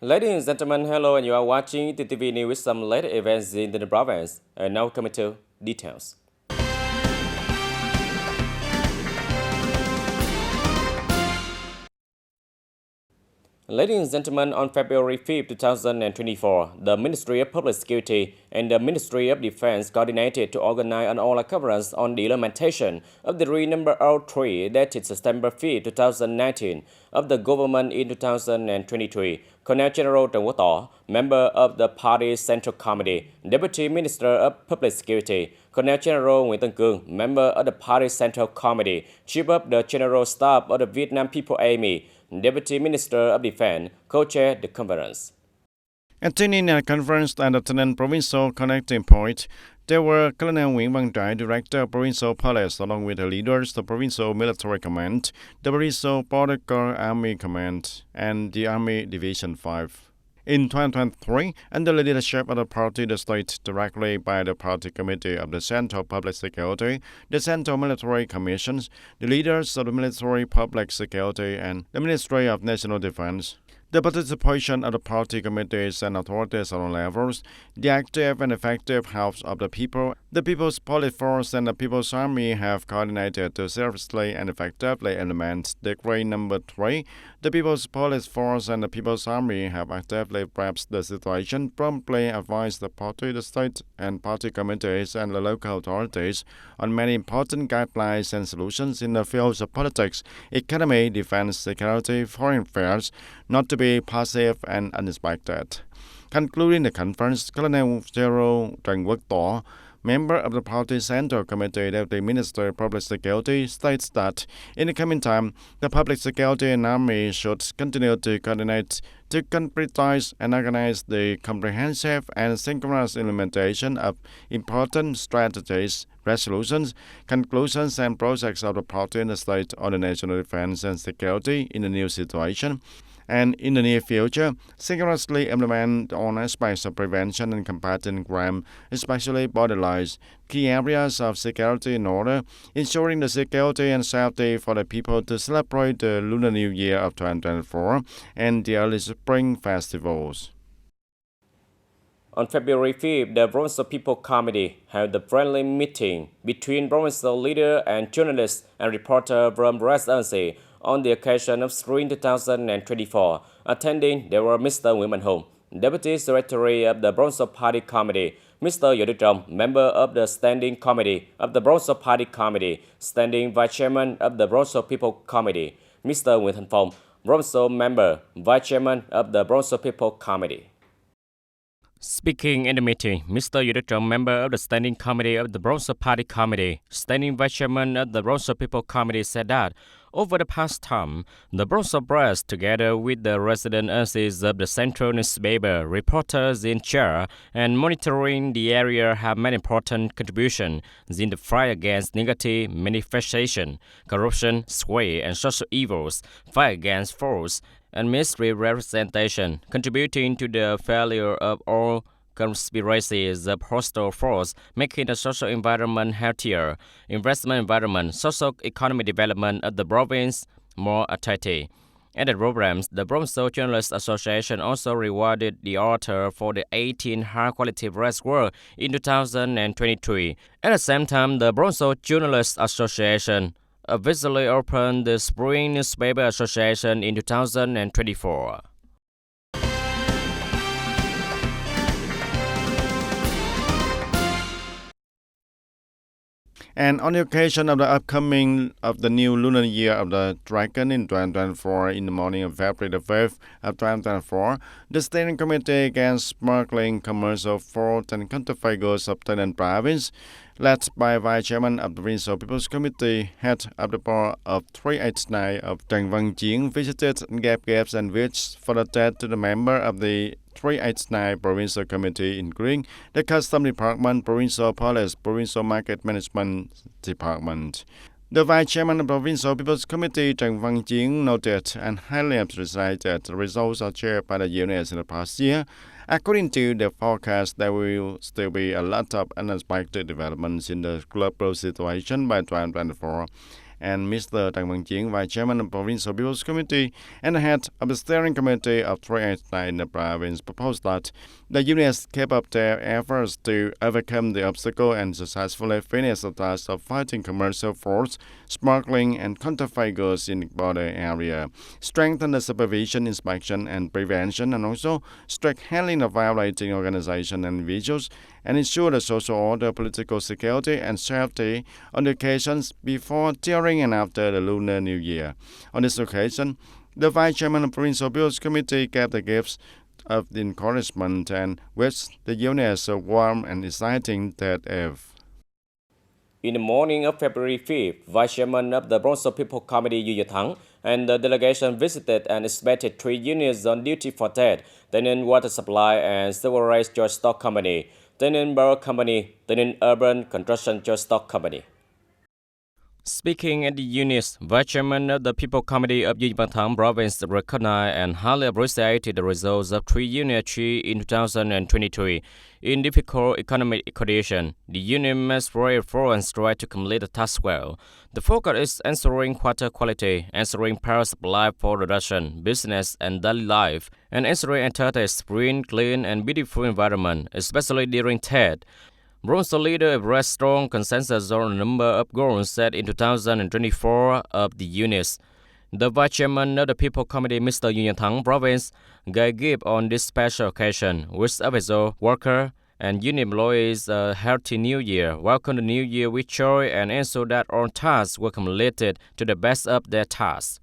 Ladies and gentlemen, hello, and you are watching TTV News with some latest events in the province. And now coming to details. Ladies and gentlemen, on February 5, 2024, the Ministry of Public Security and the Ministry of Defense coordinated to organize an all-out conference on the implementation of the Decree number 03 dated September 5, 2019 of the government in 2023. Colonel General Trần Quốc Tỏ, member of the party's Central Committee, Deputy Minister of Public Security, Colonel General Nguyễn Tân Cương, member of the party's Central Committee, Chief of the General Staff of the Vietnam People Army, Deputy Minister of Defense, co-chaired the conference. Attending a conference at the TayNinhTV Provincial Connecting Point, there were Colonel Nguyễn Văn Trải, Director of Provincial Police, along with the leaders of the Provincial Military Command, the Provincial Border Guard Army Command, and the Army Division 5. In 2023, under the leadership of the party, the state, directly by the Party Committee of the Central Public Security, the Central Military Commissions, the leaders of the Military Public Security, and the Ministry of National Defense. The participation of the party committees and authorities at all levels, the active and effective help of the people, the People's Police Force and the People's Army have coordinated to seriously and effectively implement Decree number 3. The People's Police Force and the People's Army have actively grasped the situation, promptly advised the party, the state and party committees and the local authorities on many important guidelines and solutions in the fields of politics, economy, defense, security, foreign affairs, not to be passive and unexpected. Concluding the conference, Colonel General Trần Quốc Tỏ, member of the party's Central Committee, Deputy Minister of Public Security, states that in the coming time, the public security and army should continue to coordinate to concretize and organize the comprehensive and synchronous implementation of important strategies, resolutions, conclusions, and projects of the party and the state on the national defense and security in the new situation, and in the near future, synchronously implement all aspects of prevention and combating crime, especially borderlines, key areas of security and order, ensuring the security and safety for the people to celebrate the Lunar New Year of 2024 and the early spring festivals. On February 5th, the Provincial People Committee held a friendly meeting between provincial leader and journalists and reporter from residency on the occasion of Spring 2024. Attending, there were Mr. Nguyễn Mạnh Hùng, Deputy Secretary of the Provincial Party Committee, Mr. Vũ Đức Trọng, member of the Standing Committee of the Provincial Party Committee, Standing Vice Chairman of the Provincial People Committee, Mr. Nguyễn Thành Phong, Provincial Member, Vice Chairman of the Provincial People Committee. Speaking in the meeting, Mr. Vũ Đức Trọng, member of the Standing Committee of the Provincial Party Committee, Standing Vice Chairman of the Provincial People Committee, said that over the past time, the Provincial Press, together with the resident agencies of the Central Newspaper, reporters in chair, and monitoring the area have made important contributions in the fight against negative manifestation, corruption, sway, and social evils, fight against false and misrepresentation, contributing to the failure of all conspiracies of hostile force, making the social environment healthier, investment environment, social economic development of the province more attractive. At the programs, the Provincial Journalists Association also rewarded the author for the 18 high-quality press work in 2023. At the same time, the Provincial Journalists Association officially opened the Spring Newspaper Association in 2024. And on the occasion of the upcoming of the new lunar year of the Dragon in 2024, in the morning of February the 5th of 2024, the Standing Committee Against Smuggling, Commercial Fraud and Counterfeit Goods of TayNinhTV Province, led by Vice Chairman of the Provincial People's Committee, head of the board of 389 of Trần Văn Chiến, visited and gave gifts and wishes for the dead to the member of the 389 Provincial Committee, including the Custom Department, Provincial Police, Provincial Market Management Department. The Vice Chairman of the Provincial People's Committee, Trần Văn Chiến, noted and highly appreciated the results achieved by the units in the past year. According to the forecast, there will still be a lot of unexpected developments in the global situation by 2024, and Mr. Tang Meng-Jing, Vice Chairman of Provincial People's Committee and head of the steering committee of 389 in the province, proposed that the unions keep up their efforts to overcome the obstacle and successfully finish the task of fighting commercial frauds, smuggling, and counterfeit goods in the border area, strengthen the supervision, inspection, and prevention, and also strict handling of violating organizations and individuals, and ensure the social order, political security, and safety on the occasions before, during, and after the Lunar New Year. On this occasion, the Vice Chairman of the Provincial People's Committee gave the gifts of encouragement and wished the unions a warm and exciting 3rd Eve. In the morning of February 5th, Vice Chairman of the Provincial People Committee Yu Yithang and the delegation visited and inspected 3 units on duty for TAD, TayNinhTV Water Supply and Sewerage Joint Stock Company, TayNinhTV Borough Company, TayNinhTV Urban Construction Joint Stock Company. Speaking at the units, Vice Chairman of the People Committee of Yithang Province recognized and highly appreciated the results of 3 units achieved in 2023. In difficult economic conditions, the union must very effort and strive to complete the task well. The focus is ensuring water quality, ensuring power supply for production, business, and daily life, and ensuring a green, clean, and beautiful environment, especially during TED. Provincial leader expressed strong consensus on a number of goals set in 2024 of the units. The Vice Chairman of the People Committee, Mr. Yu Yithang Province, gave gift on this special occasion, which officials, workers, and union employees a healthy new year, welcome the new year with joy, and ensure that all tasks were completed to the best of their tasks.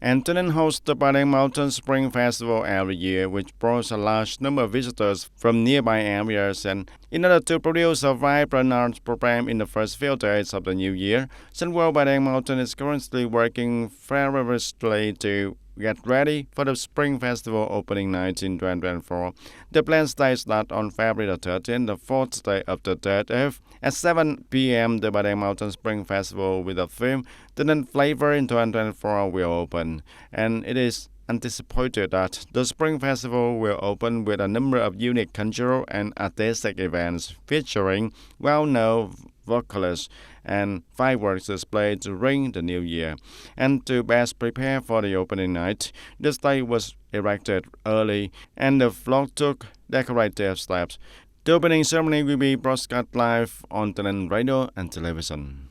And TayNinhTV hosts the Padang Mountain Spring Festival every year, which draws a large number of visitors from nearby areas. And in order to produce a vibrant arts program in the first few days of the new year, Central Padang Mountain is currently working feverishly to get ready for the Spring Festival opening night in 2024. The planned day starts on February the 13th, the 4th day of the 3rd Eve. At 7 p.m., the Padang Mountain Spring Festival with the theme TayNinhTV Flavor in 2024 will open, and it is anticipated that the Spring Festival will open with a number of unique cultural and artistic events featuring well-known vocalists and fireworks displayed during the new year. And to best prepare for the opening night, the stage was erected early and the floor took decorative steps. The opening ceremony will be broadcast live on TayNinhTV radio and television.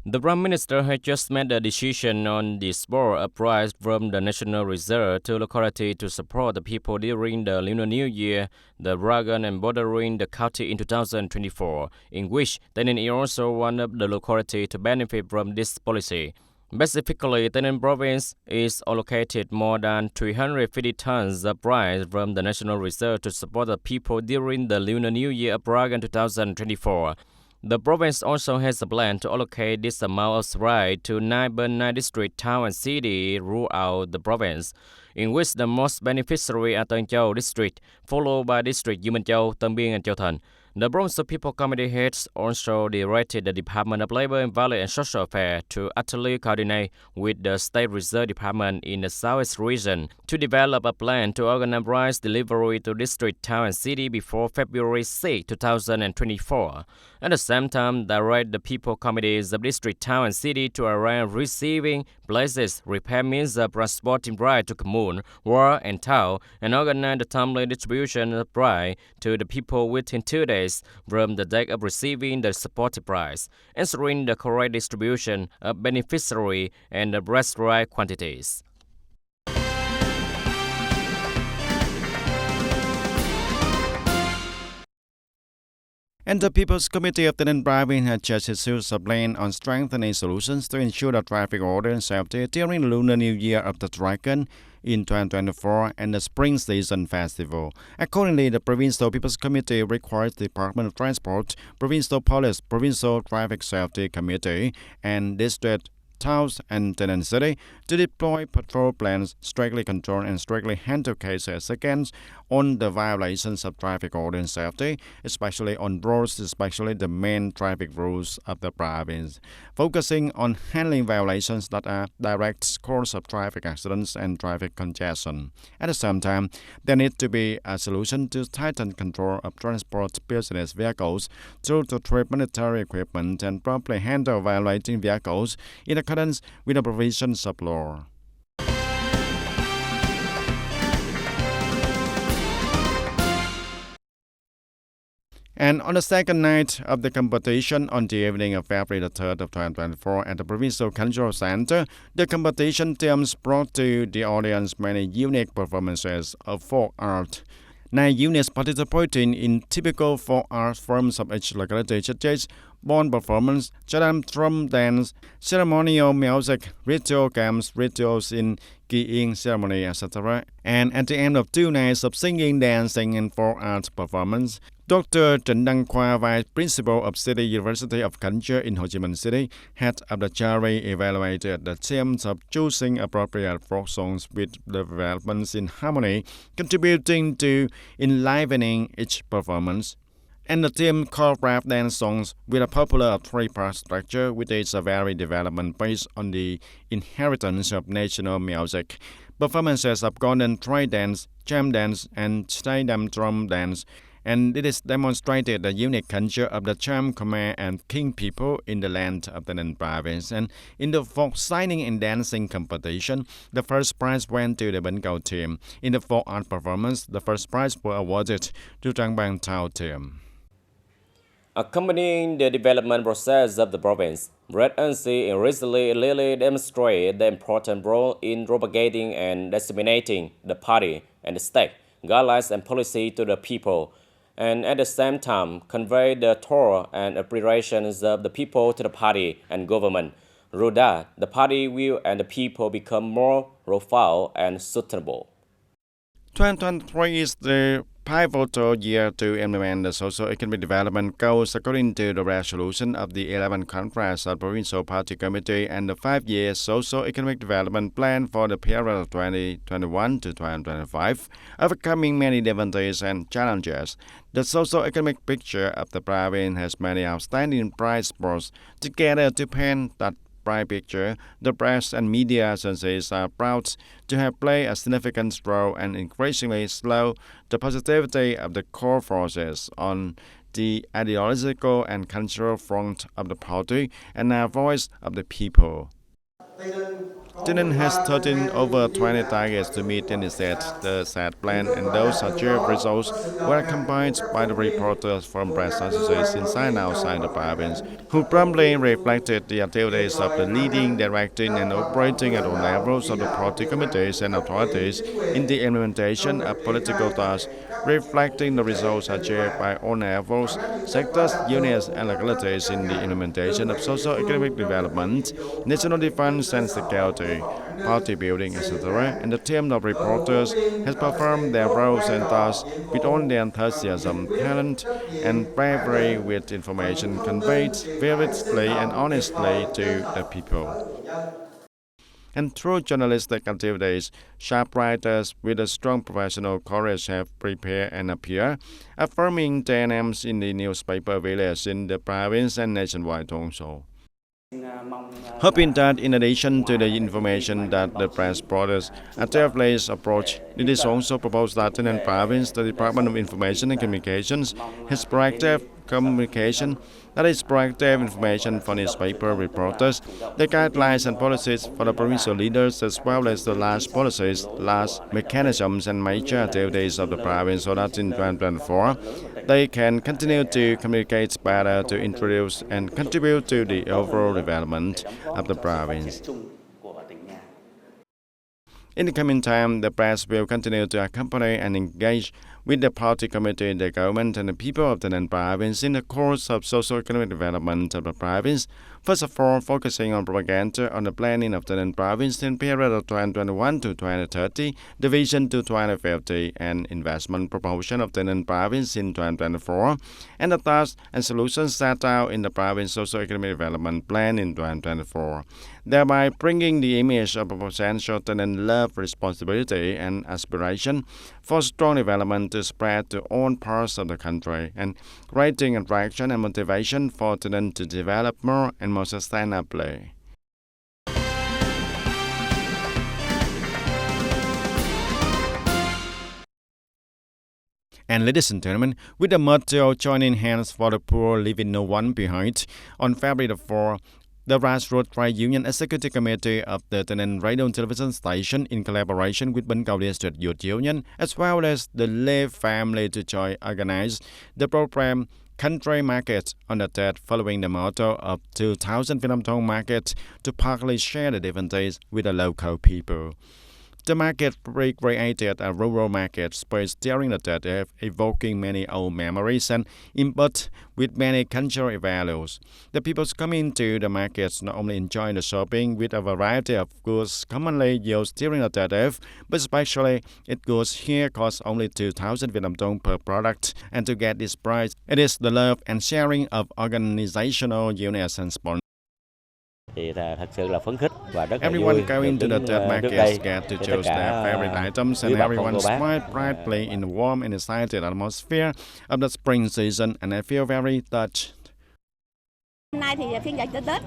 The Prime Minister has just made a decision on the sport uprise from the National Reserve to locality to support the people during the Lunar New Year, the dragon and bordering the county in 2024, in which TayNinhTV is also one of the locality to benefit from this policy. Specifically, TayNinhTV Province is allocated more than 350 tons of rice from the National Reserve to support the people during the Lunar New Year of Dragon 2024. The province also has a plan to allocate this amount of rice to 9 district, town and city throughout the province, in which the most beneficiary are Tân Châu district, followed by district U Minh Châu, Tân Biên and Châu Thành. The Provincial People Committee heads also directed the Department of Labor, Environment and Social Affairs to actively coordinate with the State Reserve Department in the Southeast region to develop a plan to organize rice delivery to district, town and city before February 6, 2024. At the same time, direct the People Committees of district, town and city to arrange receiving places, repair means of transporting rice to commune, ward and town, and organize the timely distribution of rice to the people within 2 days from the date of receiving the supported price, ensuring the correct distribution of beneficiary and the breast rice quantities. And the People's Committee of TayNinhTV Province has just issued a plan on strengthening solutions to ensure the traffic order and safety during the Lunar New Year of the Dragon in 2024 and the Spring Season Festival. Accordingly, the Provincial People's Committee requires the Department of Transport, Provincial Police, Provincial Traffic Safety Committee, and District towns and TayNinhTV City to deploy patrol plans, strictly control and strictly handle cases against on the violations of traffic order and safety, especially on roads, especially the main traffic rules of the province, focusing on handling violations that are direct cause of traffic accidents and traffic congestion. At the same time, there needs to be a solution to tighten control of transport business vehicles through to trip military equipment and properly handle violating vehicles in accordance with the provisions of law. And on the second night of the competition, on the evening of February the 3rd of 2024 at the Provincial Cultural Center, the competition teams brought to the audience many unique performances of folk art. 9 units participating in typical folk art forms of each locality, such as bond performance, jadam drum dance, ceremonial music, ritual games, rituals in keying ceremony, etc. And at the end of 2 nights of singing, dancing, and folk art performance, Dr. Trịnh Đăng Khoa, Vice Principal of City University of Culture in Ho Chi Minh City, head of the jury, evaluated the themes of choosing appropriate folk songs with developments in harmony, contributing to enlivening each performance. And the team called rap dance songs with a popular 3-part structure, which is a varied development based on the inheritance of national music. Performances of golden tray dance, jam dance, and stadium drum dance. And it is demonstrated the unique culture of the Cham, Khmer, and King people in the land of the TayNinhTV province. And in the folk signing and dancing competition, the first prize went to the Bengal team. In the folk art performance, the first prize was awarded to Trang Bang Thao team. Accompanying the development process of the province, Red NC recently clearly demonstrated the important role in propagating and disseminating the party and the state guidelines and policy to the people, and at the same time convey the thought and aspirations of the people to the party and government. Through that, the party will and the people become more profile and sustainable. 2023 is the pivotal year to implement the socio-economic development goals according to the resolution of the 11th Conference of Provincial Party Committee and the 5-year socio-economic development plan for the period of 2021 to 2025, overcoming many difficulties and challenges. The socio-economic picture of the province has many outstanding bright spots. Together to paint that bright picture, the press and media agencies are proud to have played a significant role and increasingly slow the positivity of the core forces on the ideological and cultural front of the party and a voice of the people. TayNinhTV has 13 over 20 targets to meet and set the set plan, and those achieved results were accompanied by the reporters from press agencies inside and outside the province, who promptly reflected the activities of the leading, directing, and operating at all levels of the party committees and authorities in the implementation of political tasks, reflecting the results achieved by all levels, sectors, units, and localities in the implementation of socio-economic development, national defense and security, party building, etc., and the team of reporters has performed their roles and tasks with all the enthusiasm, talent, and bravery, with information conveyed vividly and honestly to the people. And through journalistic activities, sharp writers with a strong professional courage have prepared and appeared, affirming their names in the newspaper village in the province and nationwide also. Hoping that in addition to the information that the press brought us, a third-place approach, it is also proposed that in the province, the Department of Information and Communications has proactive communication, that is proactive information for newspaper reporters, the guidelines and policies for the provincial leaders, as well as the large policies, large mechanisms and major activities of the province, so that in 2024 they can continue to communicate better to introduce and contribute to the overall development of the province. In the coming time, the press will continue to accompany and engage with the party committee, the government, and the people of the TayNinhTV province in the course of socio-economic development of the province, First of all, focusing on propaganda on the planning of the province in period of 2021 to 2030, the vision to 2050, and investment proportion of the province in 2024, and the tasks and solutions set out in the province socio-economic development plan in 2024, thereby bringing the image of a potential tenant love, responsibility, and aspiration for strong development to spread to all parts of the country, and creating attraction and motivation for tenants to develop more and more sustainably. And ladies and gentlemen, with the motto "Joining Hands for the Poor, Leaving No One Behind," on February 4, the Grassroots Trade Union Executive Committee of the TayNinhTV Radio and Television Station, in collaboration with Bengal District Youth Union, as well as the Live Family to Joy, organized the program Country Market on the date following the motto of 2,000 Vietnam Dong Market to partly share the differences with the local people. The market recreated a rural market space during the day, evoking many old memories and input with many cultural values. The people coming to the markets not only enjoy the shopping with a variety of goods commonly used during the day, but especially its goods here cost only 2,000 Vietnam Dong per product. And to get this price, it is the love and sharing of organizational units and sponsors. Everyone going to the dead markets get to choose their favorite items, and everyone smiles brightly in the warm and excited atmosphere of the spring season, and I feel very touched.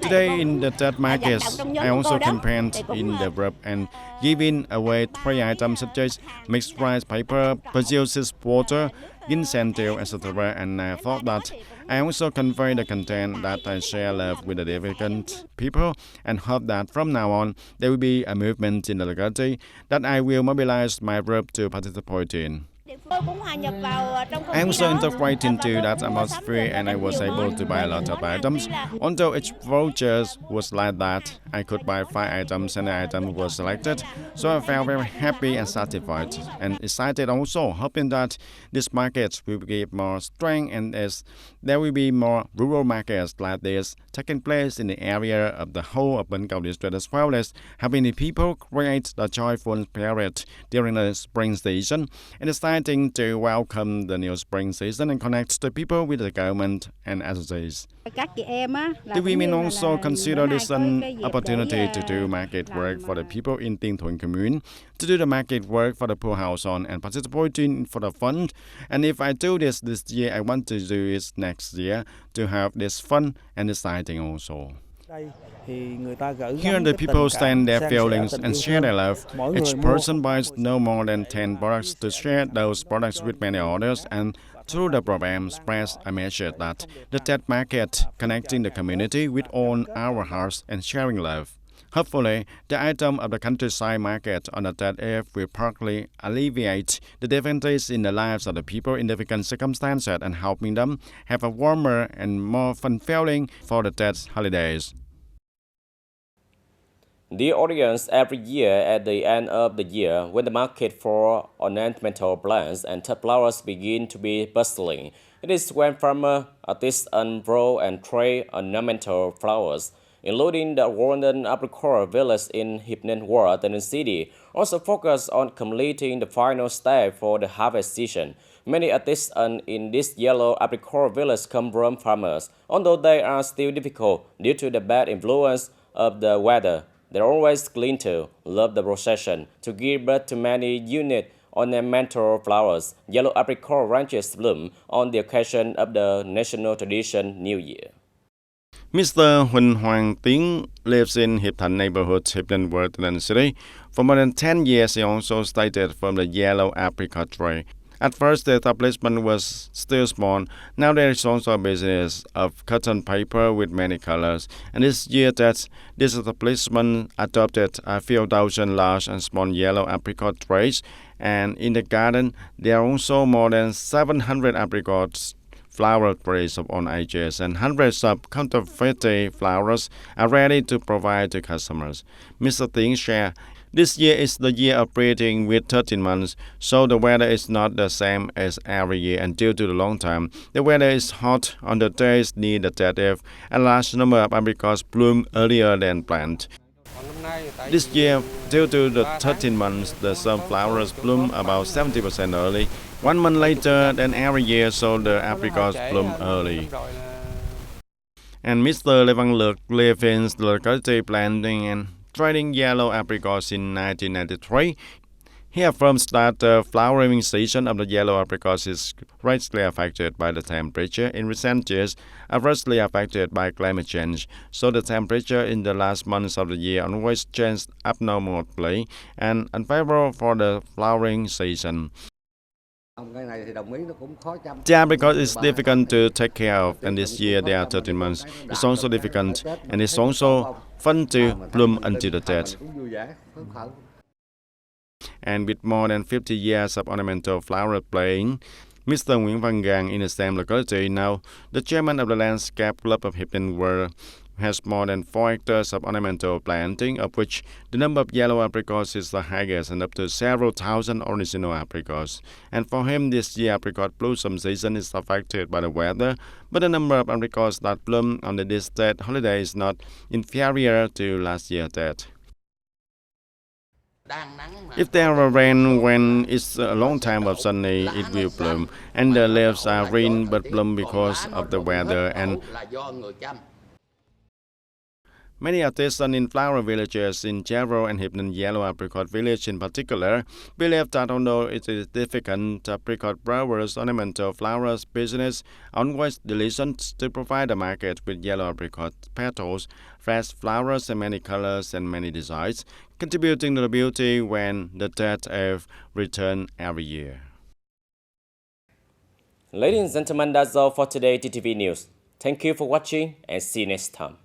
Today in the dead markets, I also campaigned in the group and giving away 3 items such as mixed rice paper, persuasive water, incentive, etc. And I thought that I also convey the content that I share love with the different people, and hope that from now on there will be a movement in the locality that I will mobilize my group to participate in. I also integrated into that atmosphere, and I was able to buy a lot of items. Although each voucher was like that, I could buy 5 items and the item was selected. So I felt very happy and satisfied, and excited also, hoping that this market will give more strength, and as there will be more rural markets like this taking place in the area of the whole of Bengal District, as well as having the people create the joyful spirit during the spring season. And exciting to welcome the new spring season and connect the people with the government and associates. The women also consider this an opportunity to do market work for the people in Tinh Thuận commune, to do the market work for the poor household and participating for the fund. And if I do this year, I want to do it next year to have this fun and exciting also. Here the people stand their feelings and share their love. Each person buys no more than 10 products to share those products with many others, and through the program spreads a message that the dead market connecting the community with all our hearts and sharing love. Hopefully, the item of the countryside market on the dead area will partly alleviate the differences in the lives of the people in difficult circumstances and helping them have a warmer and more fulfilling for the dead holidays. The audience every year at the end of the year, when the market for ornamental plants and flowers begin to be bustling, it is when farmers, artists unroll and trade ornamental flowers, including the golden apricot village in Hypnen Ward, TayNinhTV City, also focus on completing the final step for the harvest season. Many artists in this yellow apricot village come from farmers, although they are still difficult due to the bad influence of the weather. They always cling to, love the procession, to give birth to many unique ornamental flowers. Yellow apricot ranches bloom on the occasion of the national tradition New Year. Mr. Huỳnh Hoàng Tiến lives in Hypten neighborhood, Hypnen Ward, TayNinhTV City. For more than 10 years, he also started from the yellow apricot tree. At first, the establishment was still small. Now there is also a business of cotton paper with many colors. And this year, that this establishment adopted a few thousand large and small yellow apricot trees. And in the garden, there are also more than 700 apricots flower trees of all ages, and hundreds of counterfeit flowers are ready to provide to customers. Mr. Tiến shared This year is the year of breeding with 13 months, so the weather is not the same as every year, and due to the long time, the weather is hot on the days near the 30th, and a large number of apricots bloom earlier than planned. This year, due to the 13 months, the sunflowers bloom about 70% early, 1 month later than every year, so the apricots bloom early. And Mr. Lê Văn Lược lives in the locality planting and trading yellow apricots in 1993. He affirms that the flowering season of the yellow apricots is greatly affected by the temperature in recent years, adversely affected by climate change. So the temperature in the last months of the year always changes abnormally and unfavorable for the flowering season. The apricot is difficult to take care of, and this year they are 13 months. It's also difficult, and it's also fun to bloom until the death. And with more than 50 years of ornamental flower playing, Mr. Nguyễn Văn Gang in the same locality now, the chairman of the Landscape Club of Hiệp World, has more than 4 hectares of ornamental planting, of which the number of yellow apricots is the highest and up to several thousand original apricots. And for him, this year apricot blossom season is affected by the weather, but the number of apricots that bloom on this date holiday is not inferior to last year's date. If there are rain when it's a long time of sunny, it will bloom, and the leaves are green but bloom because of the weather. And many artisans in flower villages in Chero and Hiệp Yellow Apricot Village in particular believe that although it is difficult, apricot growers' ornamental flowers business always diligent to provide the market with yellow apricot petals, fresh flowers in many colors and many designs, contributing to the beauty when the dead have return every year. Ladies and gentlemen, that's all for today TTV News. Thank you for watching and see you next time.